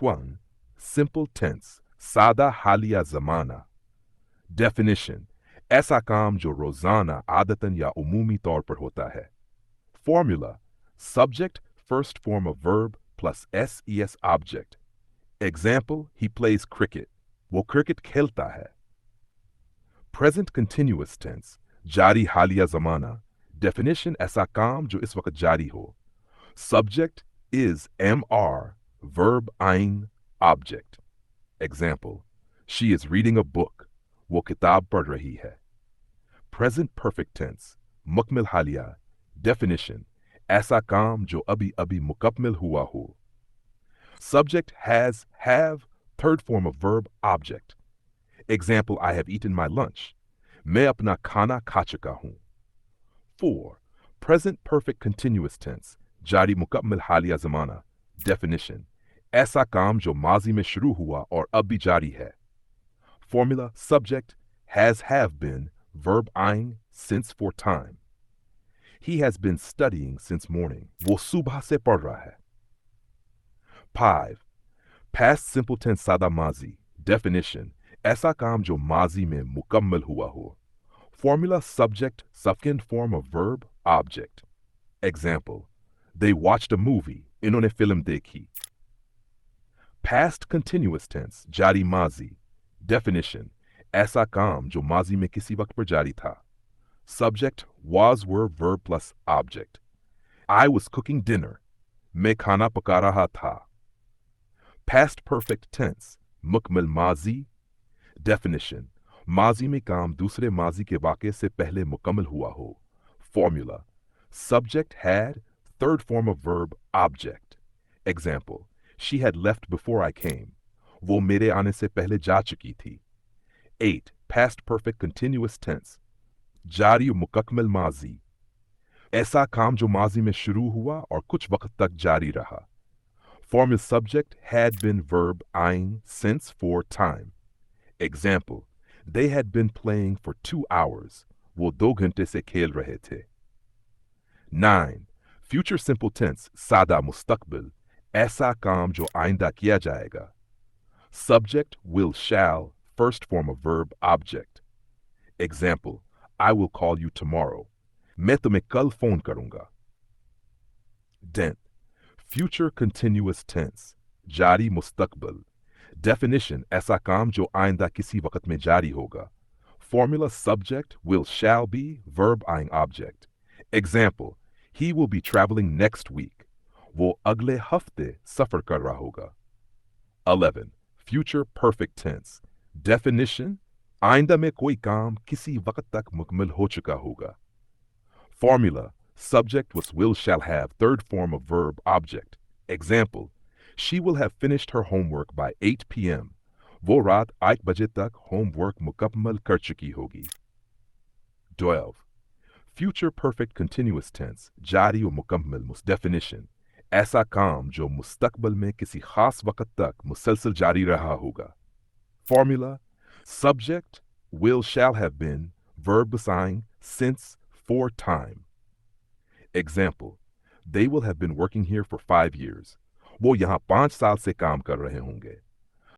1. Simple tense, सादा हालिया ज़माना. Definition: ऐसा काम जो रोज़ाना आदतन या उमूमी तौर पर होता है. Formula: subject first form of verb plus ses object. Example: he plays cricket. वो cricket खेलता है. Present continuous tense, जारी हालिया ज़माना. Definition: ऐसा काम जो इस वक्त जारी हो. Subject is mr, verb ain, object. Example: she is reading a book. वो किताब पढ़ रही है. Present perfect tense, मुकमिल हालिया. Definition: ऐसा काम जो अभी अभी मुकम्मल हुआ हो. Subject has, have, third form of verb, object. Example: I have eaten my lunch. मैं अपना खाना खा चुका हूं. 4. Present perfect continuous tense, जारी मुकम्मल हालिया ज़माना. Definition: ऐसा काम जो माजी में शुरू हुआ और अब भी जारी है. Formula: subject has, have been, verb ain, since for time. He has been studying since morning. वो सुबह से पढ़ रहा है. 5. Past simple tense सादा माजी. Definition: ऐसा काम जो माजी में मुकम्मल हुआ हो. Formula: subject, second form of verb, object. Example: they watched a movie. इन्होंने फिल्म देखी. Past continuous tense, जारी माजी. Definition: ऐसा काम जो माजी में किसी वक्त पर जारी था. Subject was, were, verb plus object. I was cooking dinner. मैं खाना पका रहा था. Past perfect tense, मुकमिल माजी. Definition: माजी में काम दूसरे माजी के वाक़े से पहले मुकम्मल हुआ हो. Formula: subject had, third form of verb, object. Example: she had left before I came. वो मेरे आने से पहले जा चुकी थी. 8. Past perfect continuous tense, जारी मुकम्मल माजी. ऐसा काम जो माजी में शुरू हुआ और कुछ वक्त तक जारी रहा. Formal subject had been, verb ain, since for time. Example: they had been playing for 2 hours. वो 2 घंटे से खेल रहे थे. 9. Future simple tense, सादा मुस्तकबिल. ऐसा काम जो आइंदा किया जाएगा. Subject will, shall, first form of verb, object. Example: I will call you tomorrow. मैं तुम्हें कल फोन करूंगा. 10. Future continuous tense, जारी मुस्तकबिल. Definition: ऐसा काम जो आइंदा किसी वक्त में जारी होगा. Formula: subject will, shall be, verb ain, object. Example: he will be traveling next week. वो अगले हफ्ते सफर कर रहा होगा. 11. Future perfect tense. Definition: आइंदा में कोई काम किसी वक्त तक मुकम्मल हो चुका होगा. Formula: subject was, will, shall have, third form of verb, object. Example: she will have finished her homework by 8 p.m. वो रात 8 बजे तक homework मुकम्मल कर चुकी होगी. 12. Future perfect continuous tense, जारी व मुकम्मल. Definition: ऐसा काम जो मुस्तकबिल में किसी खास वक्त तक मुसलसल जारी रहा होगा. Formula: subject will, shall have been, verb ain, since, for time. Example: they will have been working here for 5 years. वो यहाँ 5 साल से काम कर रहे होंगे.